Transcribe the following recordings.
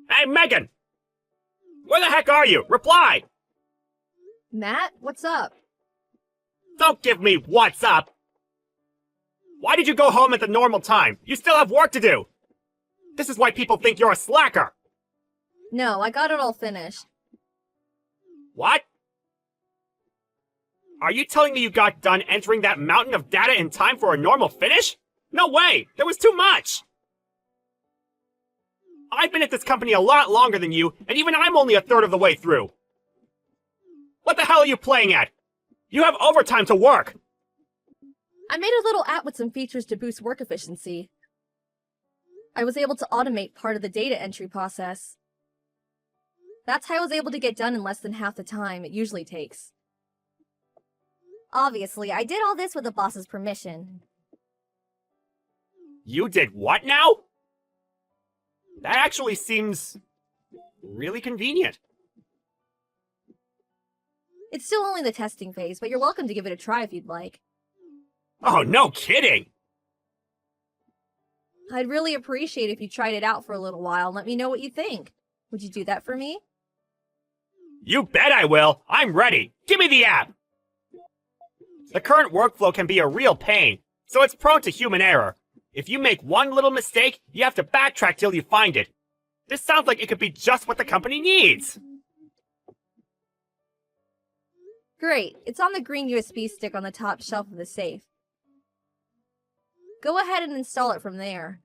Hey, Megan! Where the heck are you? Reply! Matt, what's up? Don't give me what's up! Why did you go home at the normal time? You still have work to do! This is why people think you're a slacker! No, I got it all finished. What? Are you telling me you got done entering that mountain of data in time for a normal finish? No way! There was too much! I've been at this company a lot longer than you, and even I'm only a third of the way through. What the hell are you playing at? You have overtime to work! I made a little app with some features to boost work efficiency. I was able to automate part of the data entry process. That's how I was able to get done in less than half the time it usually takes. Obviously, I did all this with the boss's permission. You did what now? That actually seems really convenient. It's still only the testing phase, but you're welcome to give it a try if you'd like. Oh, no kidding! I'd really appreciate if you tried it out for a little while and let me know what you think. Would you do that for me? You bet I will! I'm ready! Give me the app! The current workflow can be a real pain, so it's prone to human error. If you make one little mistake, you have to backtrack till you find it. This sounds like it could be just what the company needs! Great, it's on the green USB stick on the top shelf of the safe. Go ahead and install it from there.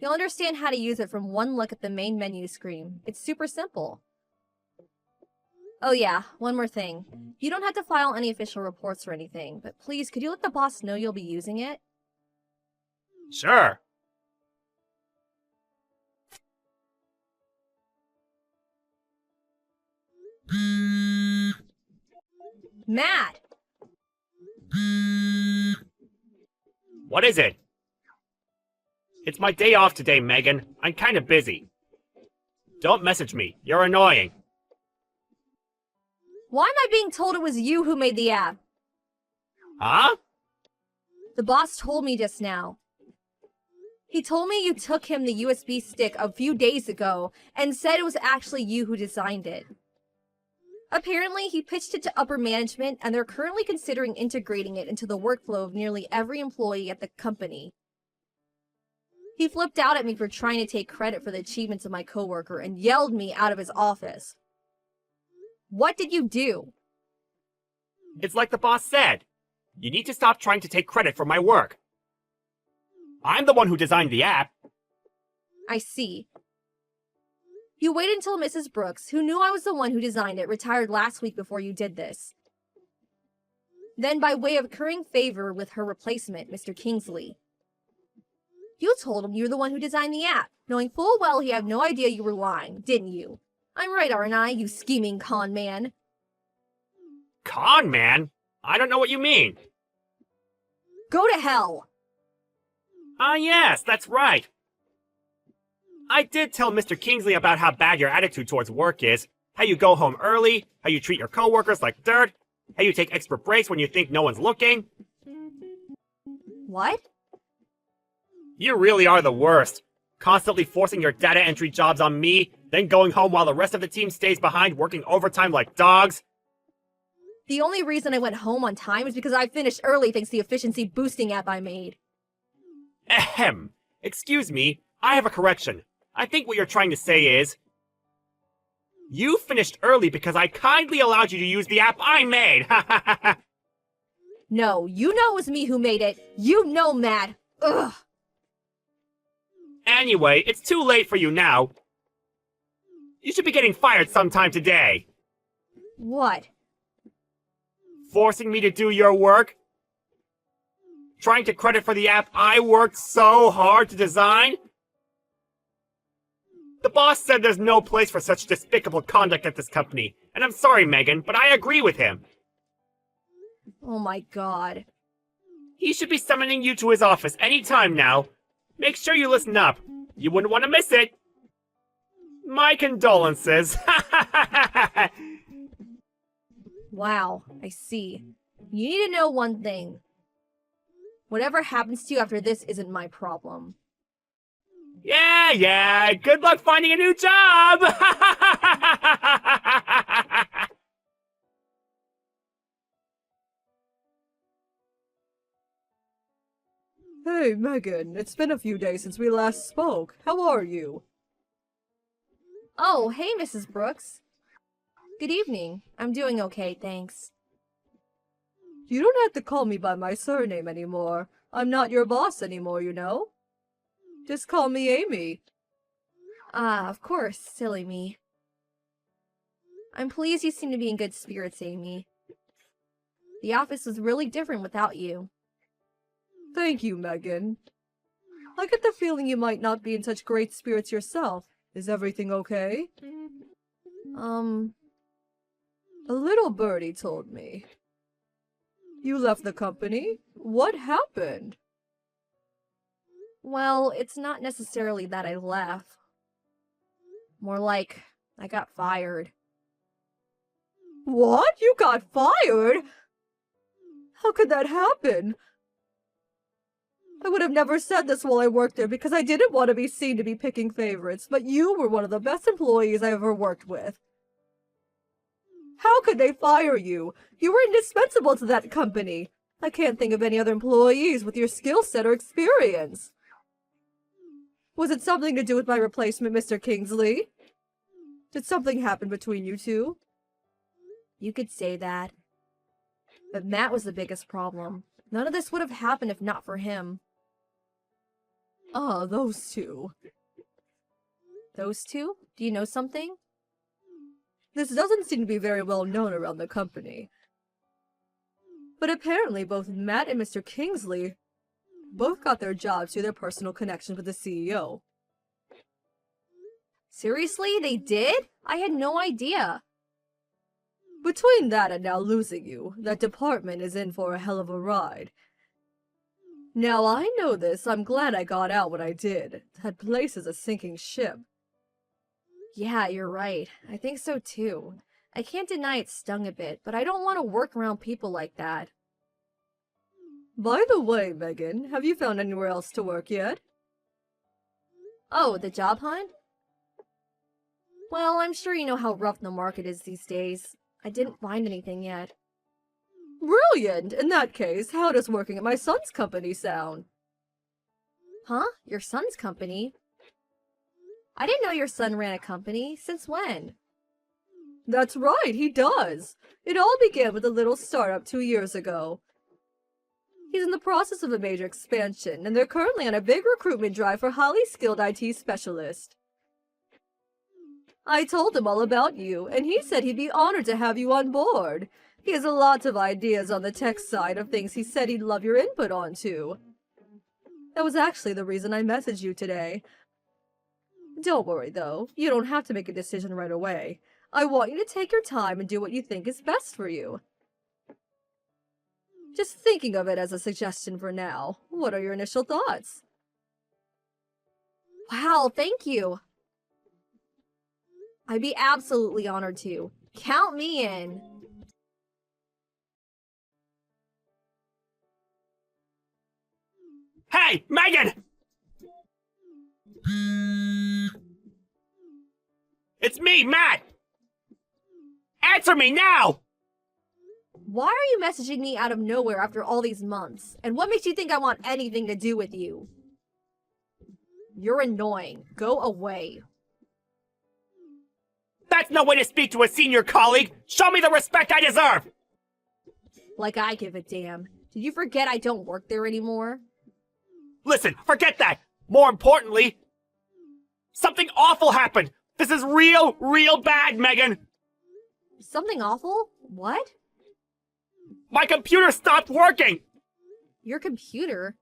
You'll understand how to use it from one look at the main menu screen. It's super simple. Oh yeah, one more thing. You don't have to file any official reports or anything, but please, could you let the boss know you'll be using it? Sure. Matt! What is it? It's my day off today, Megan. I'm kinda busy. Don't message me. You're annoying. Why am I being told it was you who made the app? Huh? The boss told me just now. He told me you took him the USB stick a few days ago and said it was actually you who designed it. Apparently, he pitched it to upper management and they're currently considering integrating it into the workflow of nearly every employee at the company. He flipped out at me for trying to take credit for the achievements of my coworker and yelled me out of his office. What did you do? It's like the boss said. You need to stop trying to take credit for my work. I'm the one who designed the app. I see. You waited until Mrs. Brooks, who knew I was the one who designed it, retired last week before you did this. Then, by way of currying favor with her replacement, Mr. Kingsley, you told him you were the one who designed the app, knowing full well he had no idea you were lying, didn't you? I'm right, aren't I, you scheming con man? Con man? I don't know what you mean. Go to hell! Ah, yes, that's right. I did tell Mr. Kingsley about how bad your attitude towards work is, how you go home early, how you treat your coworkers like dirt, how you take extra breaks when you think no one's looking. What? You really are the worst. Constantly forcing your data entry jobs on me, then going home while the rest of the team stays behind working overtime like dogs. The only reason I went home on time is because I finished early thanks to the efficiency boosting app I made. Ahem. Excuse me, I have a correction. I think what you're trying to say is, you finished early because I kindly allowed you to use the app I made. No, you know it was me who made it. You know, Matt. Ugh. Anyway, it's too late for you now. You should be getting fired sometime today. What? Forcing me to do your work? Trying to credit for the app I worked so hard to design? The boss said there's no place for such despicable conduct at this company, and I'm sorry, Megan, but I agree with him. Oh my god. He should be summoning you to his office any time now. Make sure you listen up. You wouldn't want to miss it. My condolences. Wow, I see. You need to know one thing. Whatever happens to you after this isn't my problem. Yeah, good luck finding a new job! Hey, Megan, it's been a few days since we last spoke. How are you? Oh, hey, Mrs. Brooks. Good evening. I'm doing okay, thanks. You don't have to call me by my surname anymore. I'm not your boss anymore, you know? Just call me Amy. Ah, of course, silly me. I'm pleased you seem to be in good spirits, Amy. The office was really different without you. Thank you, Megan. I get the feeling you might not be in such great spirits yourself. Is everything okay? A little birdie told me. You left the company? What happened? Well, it's not necessarily that I left. More like, I got fired. What? You got fired? How could that happen? I would have never said this while I worked there because I didn't want to be seen to be picking favorites, but you were one of the best employees I ever worked with. How could they fire you? You were indispensable to that company. I can't think of any other employees with your skill set or experience. Was it something to do with my replacement, Mr. Kingsley? Did something happen between you two? You could say that. But Matt was the biggest problem. None of this would have happened if not for him. Ah, those two. Those two? Do you know something? This doesn't seem to be very well known around the company. But apparently both Matt and Mr. Kingsley both got their jobs through their personal connection with the CEO. Seriously? They did? I had no idea. Between that and now losing you, that department is in for a hell of a ride. Now I know this, I'm glad I got out when I did. That place is a sinking ship. Yeah, you're right. I think so too. I can't deny it stung a bit, but I don't want to work around people like that. By the way, Megan, have you found anywhere else to work yet? Oh, the job hunt? Well, I'm sure you know how rough the market is these days. I didn't find anything yet. Brilliant! In that case, how does working at my son's company sound? Huh? Your son's company? I didn't know your son ran a company. Since when? That's right, he does. It all began with a little startup 2 years ago. He's in the process of a major expansion, and they're currently on a big recruitment drive for highly skilled IT specialists. I told him all about you, and he said he'd be honored to have you on board. He has a lot of ideas on the tech side of things he said he'd love your input on, too. That was actually the reason I messaged you today. Don't worry, though. You don't have to make a decision right away. I want you to take your time and do what you think is best for you. Just thinking of it as a suggestion for now. What are your initial thoughts? Wow, thank you. I'd be absolutely honored to. Count me in. Hey, Megan! It's me, Matt! Answer me now! Why are you messaging me out of nowhere after all these months? And what makes you think I want anything to do with you? You're annoying. Go away. That's no way to speak to a senior colleague! Show me the respect I deserve! Like I give a damn. Did you forget I don't work there anymore? Listen, forget that! More importantly, something awful happened! This is real bad, Megan! Something awful? What? My computer stopped working! Your computer?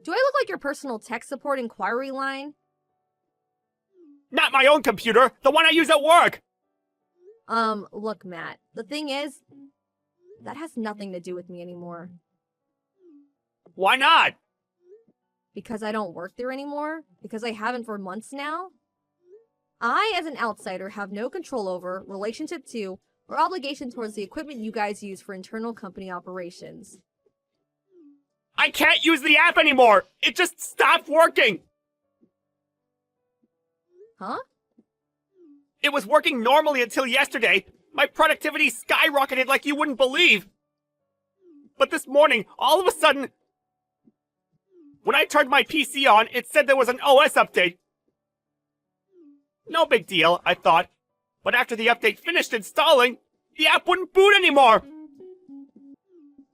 Do I look like your personal tech support inquiry line? Not my own computer, the one I use at work! Look, Matt. The thing is, that has nothing to do with me anymore. Why not? Because I don't work there anymore? Because I haven't for months now? I, as an outsider, have no control over, relationship to, or obligation towards the equipment you guys use for internal company operations. I can't use the app anymore! It just stopped working! Huh? It was working normally until yesterday. My productivity skyrocketed like you wouldn't believe. But this morning, all of a sudden, when I turned my PC on, it said there was an OS update. No big deal, I thought. But after the update finished installing, the app wouldn't boot anymore.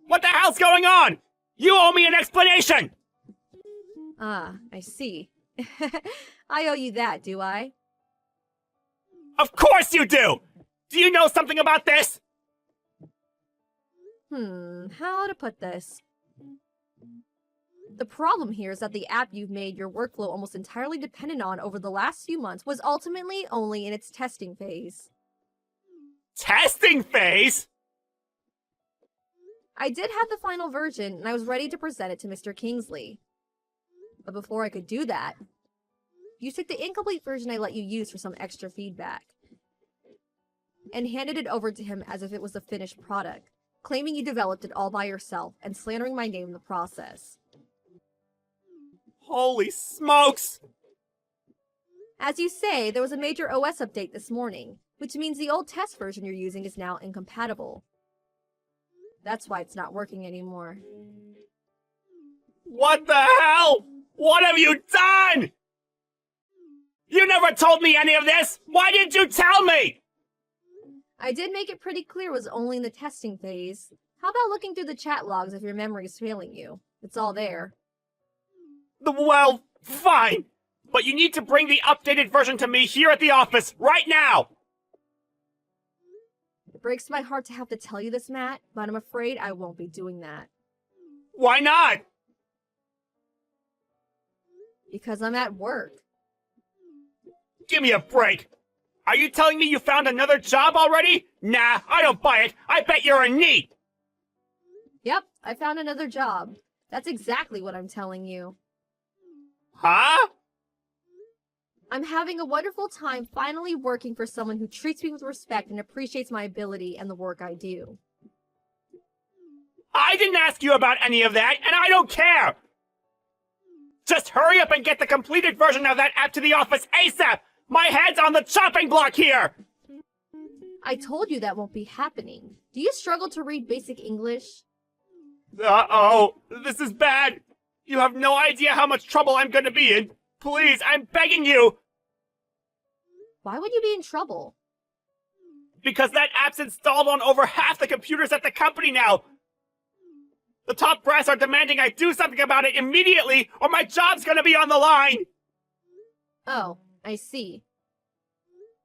What the hell's going on? You owe me an explanation! Ah, I see. I owe you that, do I? Of course you do! Do you know something about this? How to put this? The problem here is that the app you've made your workflow almost entirely dependent on over the last few months was ultimately only in its testing phase. Testing phase? I did have the final version, and I was ready to present it to Mr. Kingsley. But before I could do that, you took the incomplete version I let you use for some extra feedback, and handed it over to him as if it was a finished product, claiming you developed it all by yourself and slandering my name in the process. Holy smokes! As you say, there was a major OS update this morning, which means the old test version you're using is now incompatible. That's why it's not working anymore. What the hell? What have you done? You never told me any of this! Why didn't you tell me? I did make it pretty clear it was only in the testing phase. How about looking through the chat logs if your memory is failing you? It's all there. Well, fine. But you need to bring the updated version to me here at the office, right now! It breaks my heart to have to tell you this, Matt, but I'm afraid I won't be doing that. Why not? Because I'm at work. Give me a break. Are you telling me you found another job already? Nah, I don't buy it. I bet you're a NEET. Yep, I found another job. That's exactly what I'm telling you. Huh? I'm having a wonderful time finally working for someone who treats me with respect and appreciates my ability and the work I do. I didn't ask you about any of that, and I don't care! Just hurry up and get the completed version of that app to the office ASAP! My head's on the chopping block here! I told you that won't be happening. Do you struggle to read basic English? Uh-oh, this is bad. You have no idea how much trouble I'm gonna be in. Please, I'm begging you! Why would you be in trouble? Because that app's installed on over half the computers at the company now! The top brass are demanding I do something about it immediately, or my job's gonna be on the line! Oh, I see.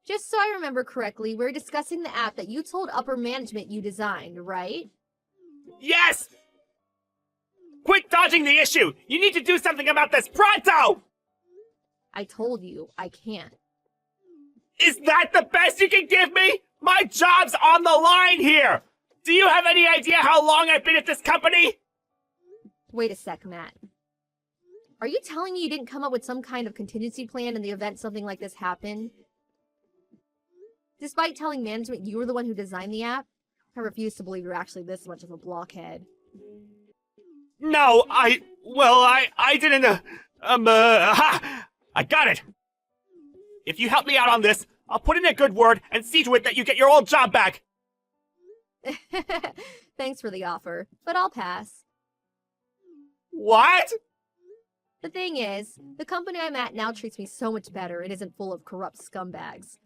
Just so I remember correctly, we're discussing the app that you told upper management you designed, right? Yes! Quit dodging the issue! You need to do something about this pronto! I told you, I can't. Is that the best you can give me? My job's on the line here! Do you have any idea how long I've been at this company? Wait a sec, Matt. Are you telling me you didn't come up with some kind of contingency plan in the event something like this happened? Despite telling management you were the one who designed the app, I refuse to believe you're actually this much of a blockhead. No, I didn't, aha! I got it! If you help me out on this, I'll put in a good word and see to it that you get your old job back! Thanks for the offer, but I'll pass. What? The thing is, the company I'm at now treats me so much better it isn't full of corrupt scumbags.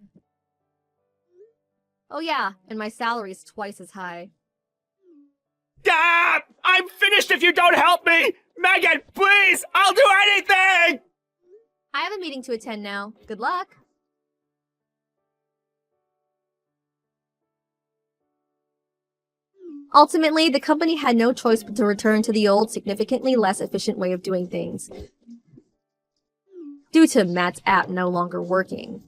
Oh yeah, and my salary's twice as high. Ah! I'm finished if you don't help me! Megan, please! I'll do anything! I have a meeting to attend now. Good luck! Ultimately, the company had no choice but to return to the old, significantly less efficient way of doing things, due to Matt's app no longer working.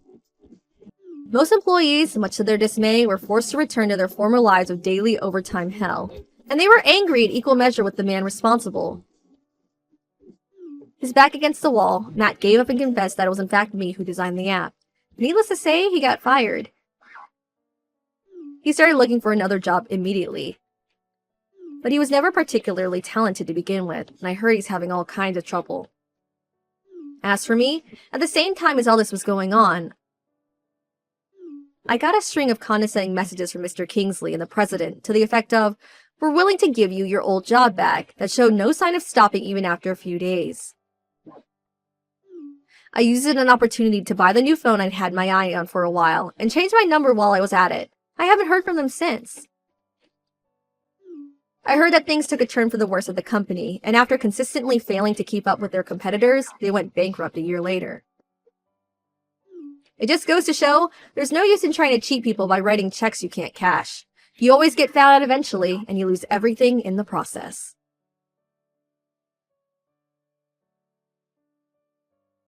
Most employees, much to their dismay, were forced to return to their former lives of daily overtime hell, and they were angry in equal measure with the man responsible. His back against the wall, Matt gave up and confessed that it was in fact me who designed the app. Needless to say, he got fired. He started looking for another job immediately. But he was never particularly talented to begin with, and I heard he's having all kinds of trouble. As for me, at the same time as all this was going on, I got a string of condescending messages from Mr. Kingsley and the president to the effect of, "We're willing to give you your old job back," that showed no sign of stopping even after a few days. I used it as an opportunity to buy the new phone I'd had my eye on for a while, and changed my number while I was at it. I haven't heard from them since. I heard that things took a turn for the worse at the company, and after consistently failing to keep up with their competitors, they went bankrupt a year later. It just goes to show, there's no use in trying to cheat people by writing checks you can't cash. You always get found out eventually, and you lose everything in the process.